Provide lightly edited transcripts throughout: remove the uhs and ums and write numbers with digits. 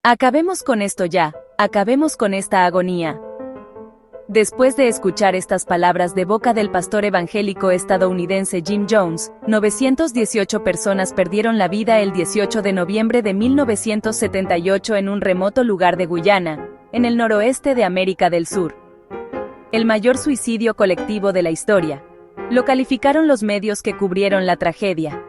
Acabemos con esto ya, acabemos con esta agonía. Después de escuchar estas palabras de boca del pastor evangélico estadounidense Jim Jones, 918 personas perdieron la vida el 18 de noviembre de 1978 en un remoto lugar de Guyana, en el noroeste de América del Sur. El mayor suicidio colectivo de la historia. Lo calificaron los medios que cubrieron la tragedia.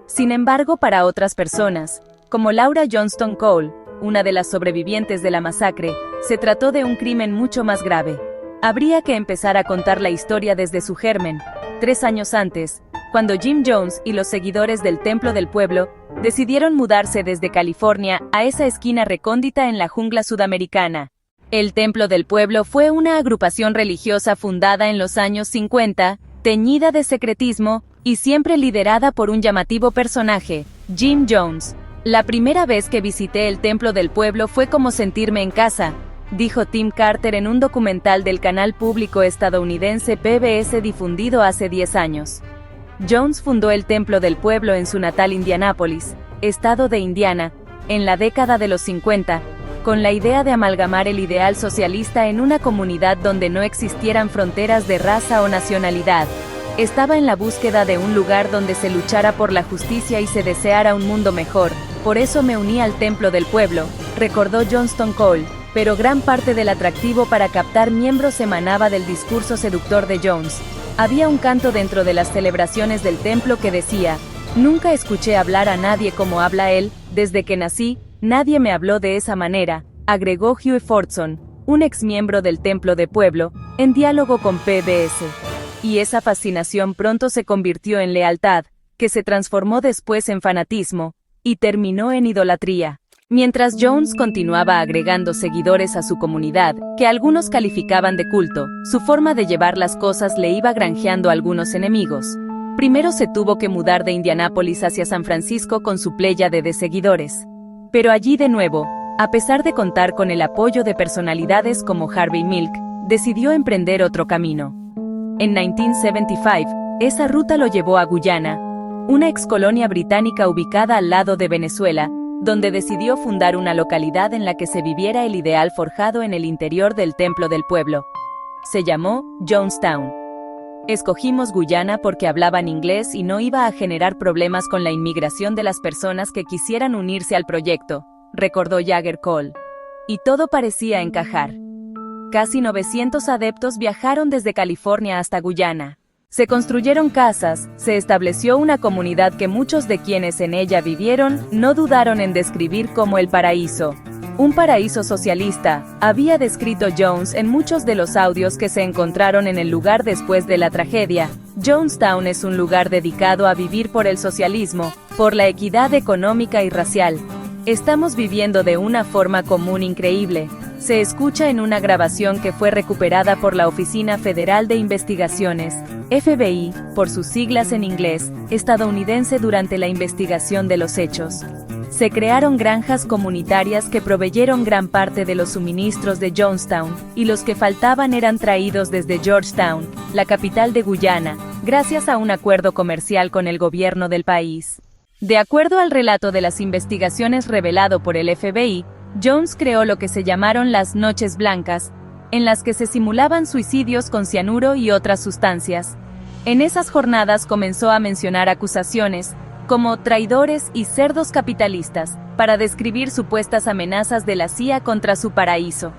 Sin embargo, para otras personas, como Laura Johnston Cole, una de las sobrevivientes de la masacre, se trató de un crimen mucho más grave. Habría que empezar a contar la historia desde su germen, 3 años antes, cuando Jim Jones y los seguidores del Templo del Pueblo decidieron mudarse desde California a esa esquina recóndita en la jungla sudamericana. El Templo del Pueblo fue una agrupación religiosa fundada en los años 50, teñida de secretismo, y siempre liderada por un llamativo personaje, Jim Jones. La primera vez que visité el Templo del Pueblo fue como sentirme en casa, dijo Tim Carter en un documental del canal público estadounidense PBS difundido hace 10 años. Jones fundó el Templo del Pueblo en su natal Indianápolis, estado de Indiana, en la década de los 50, con la idea de amalgamar el ideal socialista en una comunidad donde no existieran fronteras de raza o nacionalidad. Estaba en la búsqueda de un lugar donde se luchara por la justicia y se deseara un mundo mejor. Por eso me uní al Templo del Pueblo, recordó Johnston Cole, pero gran parte del atractivo para captar miembros emanaba del discurso seductor de Jones. Había un canto dentro de las celebraciones del templo que decía: "Nunca escuché hablar a nadie como habla él, desde que nací, nadie me habló de esa manera", agregó Hugh Fordson, un exmiembro del Templo del Pueblo, en diálogo con PBS. Y esa fascinación pronto se convirtió en lealtad, que se transformó después en fanatismo, y terminó en idolatría. Mientras Jones continuaba agregando seguidores a su comunidad, que algunos calificaban de culto, su forma de llevar las cosas le iba granjeando algunos enemigos. Primero se tuvo que mudar de Indianápolis hacia San Francisco con su pléyade de seguidores. Pero allí de nuevo, a pesar de contar con el apoyo de personalidades como Harvey Milk, decidió emprender otro camino. En 1975, esa ruta lo llevó a Guyana, una excolonia británica ubicada al lado de Venezuela, donde decidió fundar una localidad en la que se viviera el ideal forjado en el interior del Templo del Pueblo. Se llamó Jonestown. Escogimos Guyana porque hablaban inglés y no iba a generar problemas con la inmigración de las personas que quisieran unirse al proyecto, recordó Jagger Cole. Y todo parecía encajar. Casi 900 adeptos viajaron desde California hasta Guyana. Se construyeron casas, se estableció una comunidad que muchos de quienes en ella vivieron no dudaron en describir como el paraíso. Un paraíso socialista, había descrito Jones en muchos de los audios que se encontraron en el lugar después de la tragedia. Jonestown es un lugar dedicado a vivir por el socialismo, por la equidad económica y racial. Estamos viviendo de una forma común increíble. Se escucha en una grabación que fue recuperada por la Oficina Federal de Investigaciones, FBI, por sus siglas en inglés, estadounidense durante la investigación de los hechos. Se crearon granjas comunitarias que proveyeron gran parte de los suministros de Jonestown, y los que faltaban eran traídos desde Georgetown, la capital de Guyana, gracias a un acuerdo comercial con el gobierno del país. De acuerdo al relato de las investigaciones revelado por el FBI, Jones creó lo que se llamaron las Noches Blancas, en las que se simulaban suicidios con cianuro y otras sustancias. En esas jornadas comenzó a mencionar acusaciones, como traidores y cerdos capitalistas, para describir supuestas amenazas de la CIA contra su paraíso.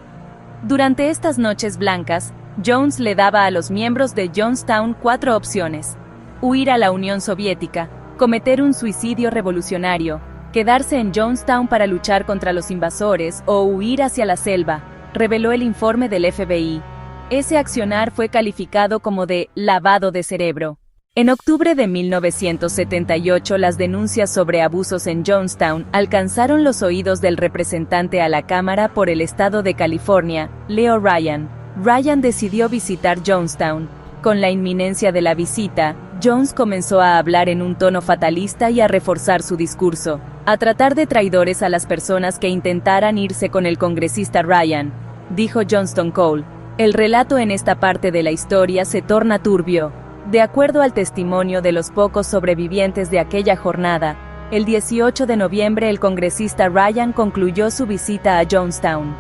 Durante estas Noches Blancas, Jones le daba a los miembros de Jonestown 4 opciones: huir a la Unión Soviética, cometer un suicidio revolucionario, quedarse en Jonestown para luchar contra los invasores o huir hacia la selva, reveló el informe del FBI. Ese accionar fue calificado como de lavado de cerebro. En octubre de 1978 las denuncias sobre abusos en Jonestown alcanzaron los oídos del representante a la Cámara por el estado de California, Leo Ryan. Ryan decidió visitar Jonestown. Con la inminencia de la visita, Jones comenzó a hablar en un tono fatalista y a reforzar su discurso, a tratar de traidores a las personas que intentaran irse con el congresista Ryan, dijo Johnston Cole. El relato en esta parte de la historia se torna turbio. De acuerdo al testimonio de los pocos sobrevivientes de aquella jornada, El 18 de noviembre el congresista Ryan concluyó su visita a Jonestown.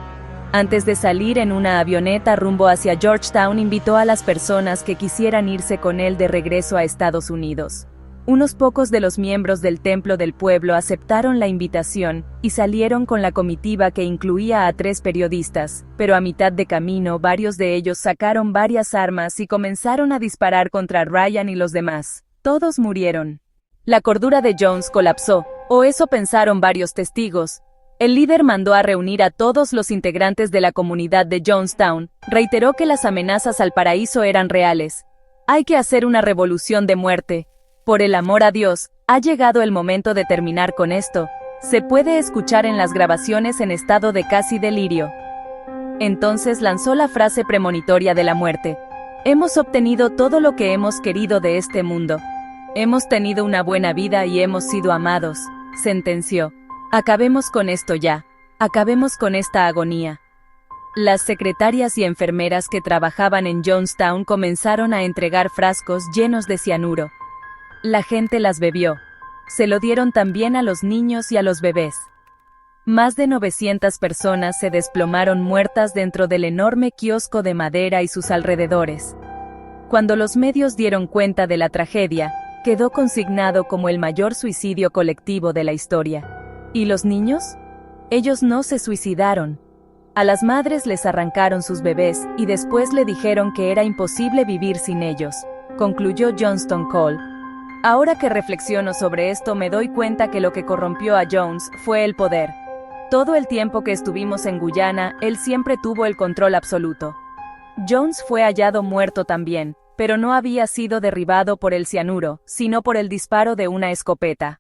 Antes de salir en una avioneta rumbo hacia Georgetown, invitó a las personas que quisieran irse con él de regreso a Estados Unidos. Unos pocos de los miembros del Templo del Pueblo aceptaron la invitación y salieron con la comitiva que incluía a 3 periodistas, pero a mitad de camino varios de ellos sacaron varias armas y comenzaron a disparar contra Ryan y los demás. Todos murieron. La cordura de Jones colapsó, o eso pensaron varios testigos. El líder mandó a reunir a todos los integrantes de la comunidad de Jonestown, reiteró que las amenazas al paraíso eran reales. Hay que hacer una revolución de muerte. Por el amor a Dios, ha llegado el momento de terminar con esto. Se puede escuchar en las grabaciones en estado de casi delirio. Entonces lanzó la frase premonitoria de la muerte. Hemos obtenido todo lo que hemos querido de este mundo. Hemos tenido una buena vida y hemos sido amados, sentenció. Acabemos con esto ya. Acabemos con esta agonía. Las secretarias y enfermeras que trabajaban en Jonestown comenzaron a entregar frascos llenos de cianuro. La gente las bebió. Se lo dieron también a los niños y a los bebés. Más de 900 personas se desplomaron muertas dentro del enorme kiosco de madera y sus alrededores. Cuando los medios dieron cuenta de la tragedia, quedó consignado como el mayor suicidio colectivo de la historia. ¿Y los niños? Ellos no se suicidaron. A las madres les arrancaron sus bebés y después le dijeron que era imposible vivir sin ellos, concluyó Johnston Cole. Ahora que reflexiono sobre esto me doy cuenta que lo que corrompió a Jones fue el poder. Todo el tiempo que estuvimos en Guyana, él siempre tuvo el control absoluto. Jones fue hallado muerto también, pero no había sido derribado por el cianuro, sino por el disparo de una escopeta.